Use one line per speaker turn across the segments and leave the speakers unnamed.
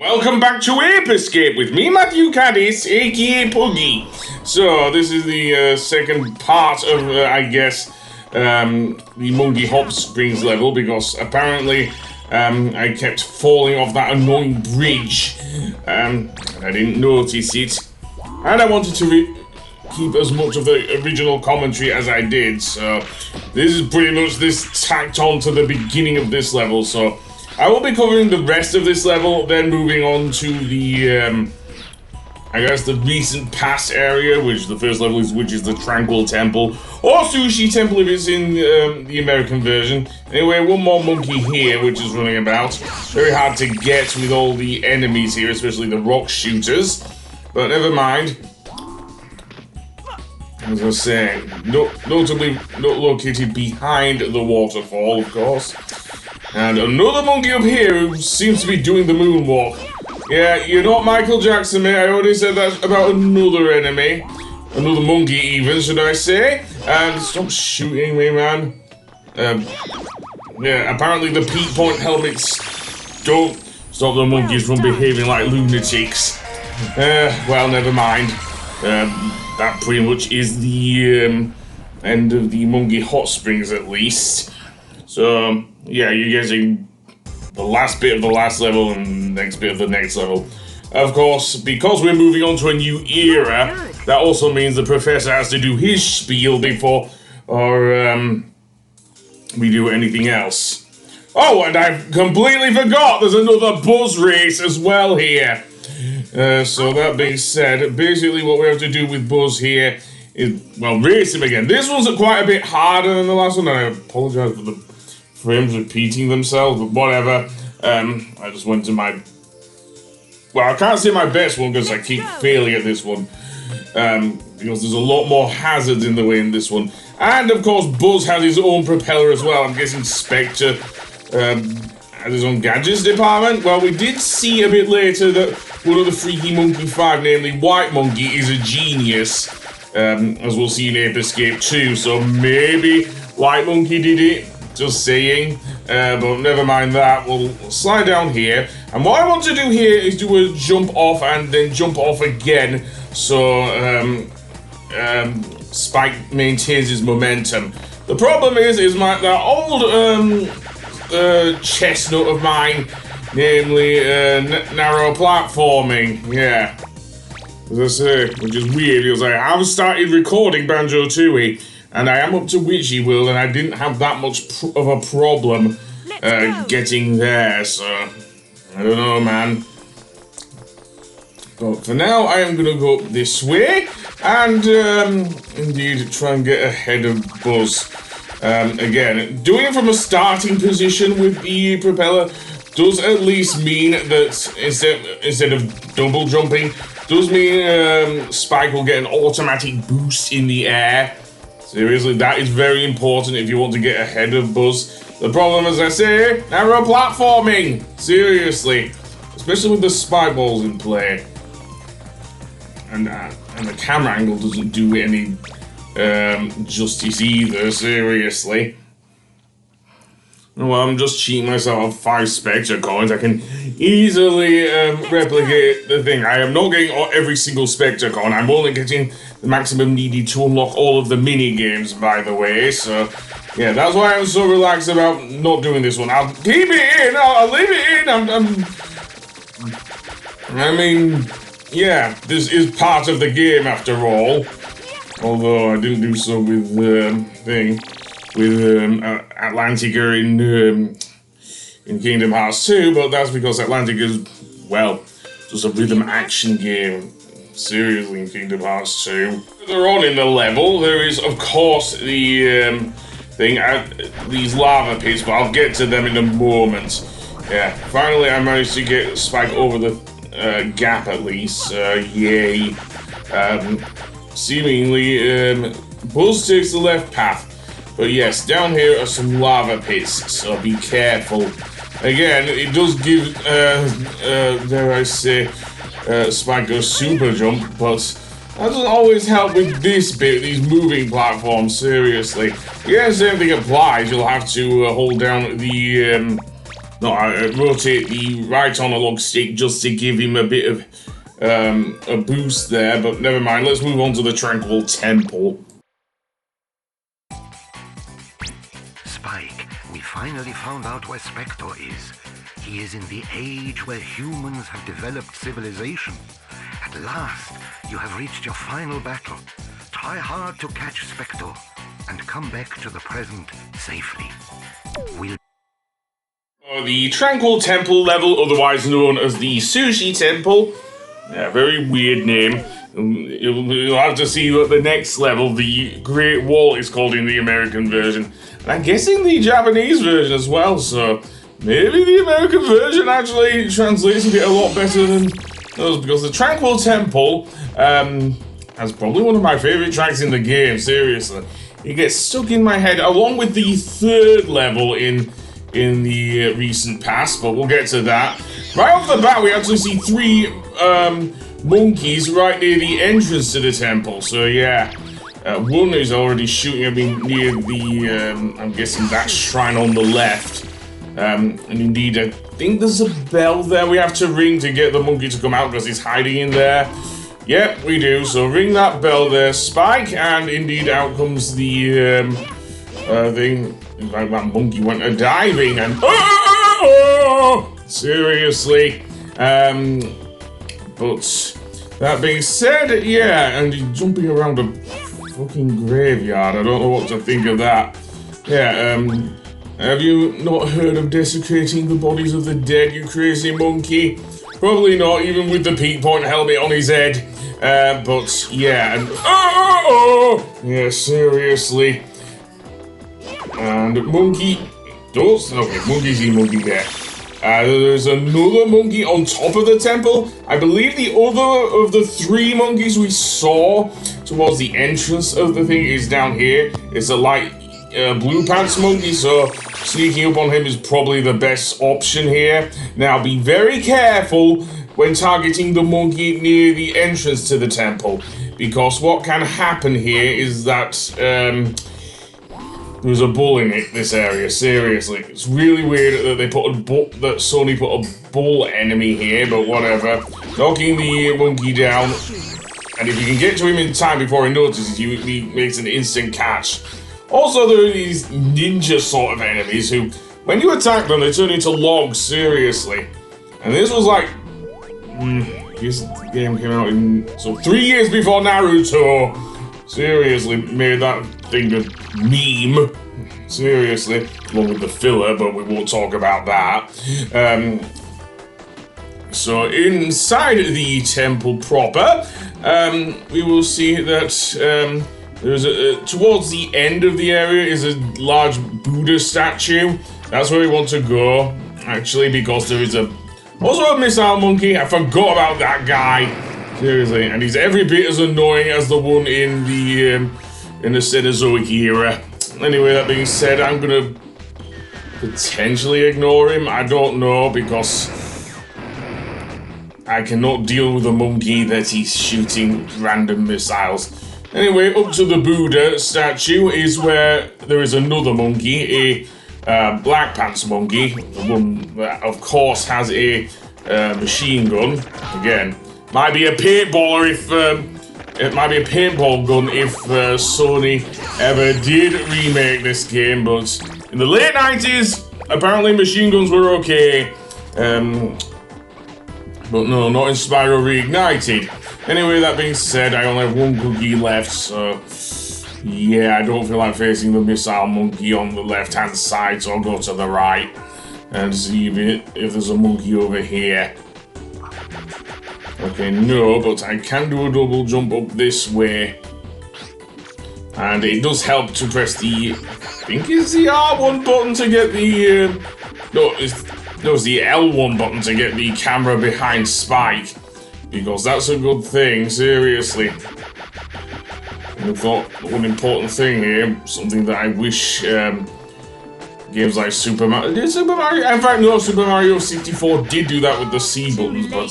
Welcome back to Ape Escape with me, Matthew Caddis, aka Puggy. So, this is the second part of, the Monkey Hot Springs level, because apparently I kept falling off that annoying bridge. I didn't notice it. And I wanted to keep as much of the original commentary as I did, so this is pretty much this tacked on to the beginning of this level, so I will be covering the rest of this level, then moving on to the, the recent past area, which the first level is, which is the Tranquil Temple, or Sushi Temple if it's in the American version. Anyway, one more monkey here, which is running about. Very hard to get with all the enemies here, especially the rock shooters, but never mind. As I was saying, notably not located behind the waterfall, of course. And another monkey up here who seems to be doing the moonwalk. Yeah, you're not Michael Jackson, mate. I already said that about another enemy. Another monkey, even, should I say. And stop shooting me, man. Yeah, apparently the peak point helmets don't stop the monkeys from behaving like lunatics. Well, never mind. That pretty much is the end of the Monkey Hot Springs, at least. So, yeah, you're getting the last bit of the last level and the next bit of the next level. Of course, because we're moving on to a new era, that also means the professor has to do his spiel before we do anything else. Oh, and I've completely forgot there's another buzz race as well here. So that being said, basically what we have to do with Buzz here is, well, race him again. This one's quite a bit harder than the last one, and I apologize for the frames repeating themselves, but whatever. I just went to my... Well, I can't say my best one because I keep failing at this one. Because there's a lot more hazards in the way in this one. And, of course, Buzz has his own propeller as well. I'm guessing Spectre has his own gadgets department. Well, we did see a bit later that one of the Freaky Monkey 5, namely White Monkey, is a genius. As we'll see in Ape Escape 2. So maybe White Monkey did it. Just saying, but never mind that. We'll slide down here, and what I want to do here is do a jump off and then jump off again, so Spike maintains his momentum. The problem is that old chestnut of mine, namely narrow platforming. Yeah, as I say, which is weird because I have started recording Banjo-Tooie. And I am up to Witchy World, and I didn't have that much of a problem getting there, so I don't know, man. But for now, I am going to go up this way, and indeed try and get ahead of Buzz. Again, doing it from a starting position with the propeller does at least mean that instead of double jumping, does mean Spike will get an automatic boost in the air. Seriously, that is very important if you want to get ahead of Buzz. The problem, as I say, narrow platforming. Seriously. Especially with the spike balls in play. And the camera angle doesn't do any justice either, seriously. Well, I'm just cheating myself of 5 Spectre coins. I can easily replicate the thing. I am not getting every single Spectre coin. I'm only getting the maximum needed to unlock all of the mini games, by the way. So, yeah, that's why I'm so relaxed about not doing this one. I'll keep it in. I'll leave it in. I mean, yeah, this is part of the game after all. Although I didn't do so with Atlantica in Kingdom Hearts 2, but that's because Atlantica is, well, just a rhythm action game. Seriously, in Kingdom Hearts 2. Further on in the level, there is, of course, the these lava pits, but I'll get to them in a moment. Yeah, finally I managed to get Spike over the gap at least. Yay. Seemingly, Buzz takes the left path. But yes, down here are some lava pits, so be careful. Again, it does give, dare I say, Spike a super jump, but that doesn't always help with this bit, these moving platforms, seriously. Yeah, same thing applies. You'll have to hold down the No, I rotate the right analog stick just to give him a bit of a boost there, but never mind. Let's move on to the Tranquil Temple.
Spike, we finally found out where Spectre is. He is in the age where humans have developed civilization. At last, you have reached your final battle. Try hard to catch Spectre and come back to the present safely.
The Tranquil Temple level, otherwise known as the Sushi Temple. Yeah, very weird name. You'll have to see what the next level, the Great Wall, is called in the American version. And I'm guessing the Japanese version as well, so maybe the American version actually translates it a lot better than those, because the Tranquil Temple has probably one of my favourite tracks in the game, seriously. It gets stuck in my head, along with the third level in the recent past, but we'll get to that. Right off the bat, we actually see three monkeys right near the entrance to the temple, so yeah. One is already shooting at me near the, I'm guessing that shrine on the left. And indeed, I think there's a bell there we have to ring to get the monkey to come out because he's hiding in there. Yep, we do. So ring that bell there, Spike, and indeed out comes the thing. In fact, that monkey went a diving and seriously. But that being said, yeah, and he's jumping around a fucking graveyard. I don't know what to think of that. Yeah, have you not heard of desecrating the bodies of the dead, you crazy monkey? Probably not, even with the peak point helmet on his head. But yeah, and yeah, seriously. And monkey does monkey see, monkey there. There's another monkey on top of the temple. I believe the other of the three monkeys we saw towards the entrance of the thing is down here. It's a light blue pants monkey, so sneaking up on him is probably the best option here. Now be very careful when targeting the monkey near the entrance to the temple, because what can happen here is that there's a bull in this area, seriously. It's really weird that they that Sony put a bull enemy here, but whatever. Knocking the monkey down, and if you can get to him in time before he notices you, he makes an instant catch. Also, there are these ninja sort of enemies who, when you attack them, they turn into logs, seriously. And this was like, this game came out in, so 3 years before Naruto. Seriously, made that thing a meme. Seriously, along with the filler, but we won't talk about that. So inside the temple proper, we will see that there's towards the end of the area is a large Buddha statue. That's where we want to go, actually, because there is also a missile monkey. I forgot about that guy. Seriously, and he's every bit as annoying as the one in the Cenozoic era. Anyway, that being said, I'm gonna potentially ignore him. I don't know, because I cannot deal with a monkey that he's shooting random missiles. Anyway, up to the Buddha statue is where there is another monkey, a black pants monkey, the one that of course has a machine gun. Again, might be a paintballer if it might be a paintball gun if Sony ever did remake this game, but in the late 90s, apparently machine guns were okay. But no, not in Spyro Reignited. Anyway, that being said, I only have one cookie left, so yeah, I don't feel like facing the missile monkey on the left-hand side, so I'll go to the right and see if there's a monkey over here. Okay, no, but I can do a double jump up this way. And it does help to press the, I think it's the R1 button to get the, it's the L1 button to get the camera behind Spike. Because that's a good thing, seriously. And I thought one important thing here, something that I wish games like Super Mario, in fact no, Super Mario 64 did do that with the C buttons, but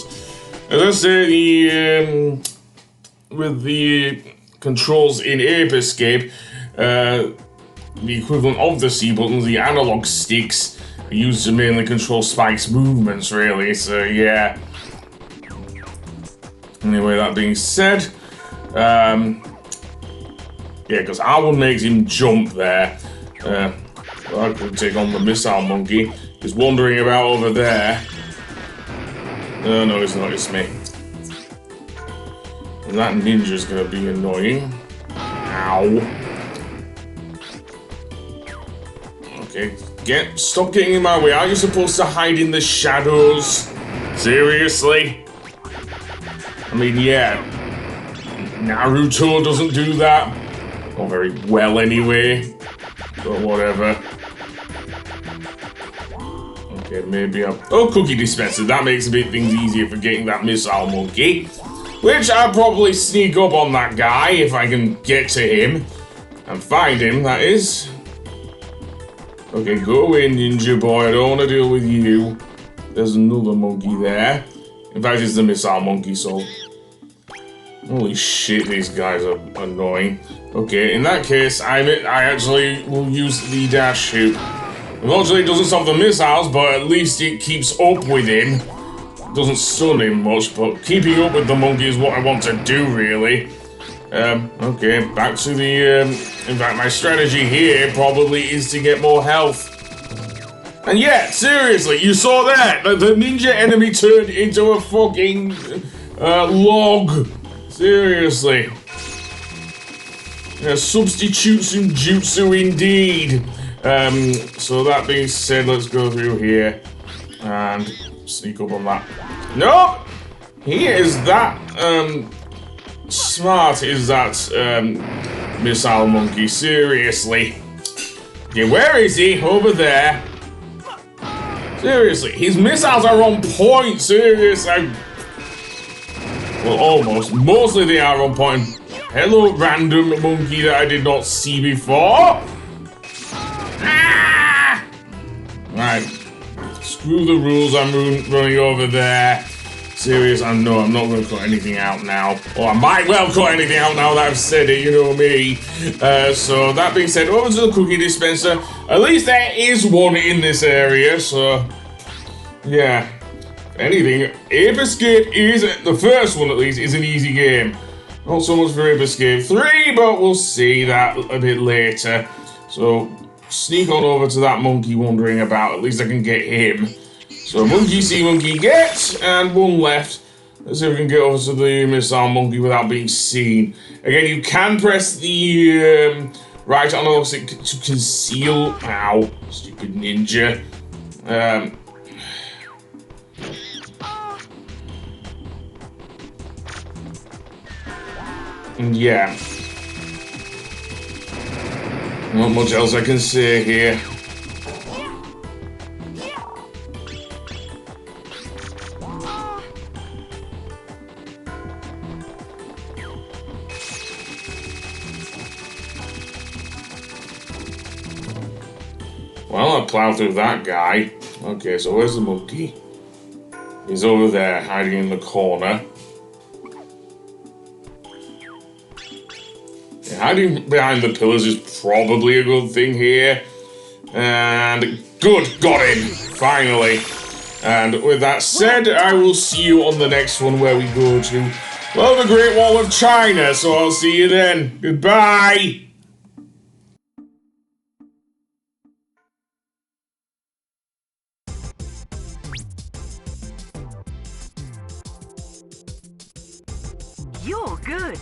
as I say, with the controls in Ape Escape, the equivalent of the C buttons, the analog sticks, used to mainly control Spike's movements, really, so yeah. Anyway, that being said, yeah, because R1 makes him jump there. I could take on the missile monkey. He's wandering about over there. Oh no, he's noticed me. And that ninja's gonna be annoying. Ow. Okay, stop getting in my way. Are you supposed to hide in the shadows? Seriously? I mean, yeah. Naruto doesn't do that. Not very well, anyway. But whatever. Okay, maybe I'll... Oh, cookie dispenser. That makes a bit things easier for getting that missile monkey. Which I'll probably sneak up on that guy if I can get to him. And find him, that is. Okay, go away, ninja boy. I don't want to deal with you. There's another monkey there. In fact, it's the missile monkey, so... Holy shit, these guys are annoying. Okay, in that case, I actually will use the dash hoop. Unfortunately, it doesn't stop the missiles, but at least it keeps up with him. It doesn't stun him much, but keeping up with the monkey is what I want to do, really. Okay, back to the, in fact, my strategy here probably is to get more health. And yeah, seriously, you saw that! The ninja enemy turned into a fucking, log. Seriously. Yeah, substitute some jutsu indeed. So that being said, let's go through here and sneak up on that. Nope! He is that, smart is that, missile monkey, seriously. Okay, where is he? Over there. Seriously, his missiles are on point, seriously. Well, almost. Mostly they are on point. Hello, random monkey that I did not see before. Ah! Right. Screw the rules, I'm running over there. Serious, I know I'm not going to cut anything out now. Or I might well cut anything out now that I've said it, you know me. So that being said, over to the cookie dispenser. At least there is one in this area, so... Yeah. Anything, Ape Escape is, the first one at least, is an easy game. Not so much for Ape Escape 3, but we'll see that a bit later. So, sneak on over to that monkey wandering about, at least I can get him. So, monkey see, monkey get, and one left. Let's see if we can get over to the missile monkey without being seen. Again, you can press the right analog stick to conceal. Ow, stupid ninja. Yeah. Not much else I can say here. Well, I'll plow through that guy. Okay, so where's the monkey? He's over there, hiding in the corner. Hiding behind the pillars is probably a good thing here. And good, got him, finally. And with that said, I will see you on the next one where we go to, well, the Great Wall of China. So I'll see you then. Goodbye.
You're good.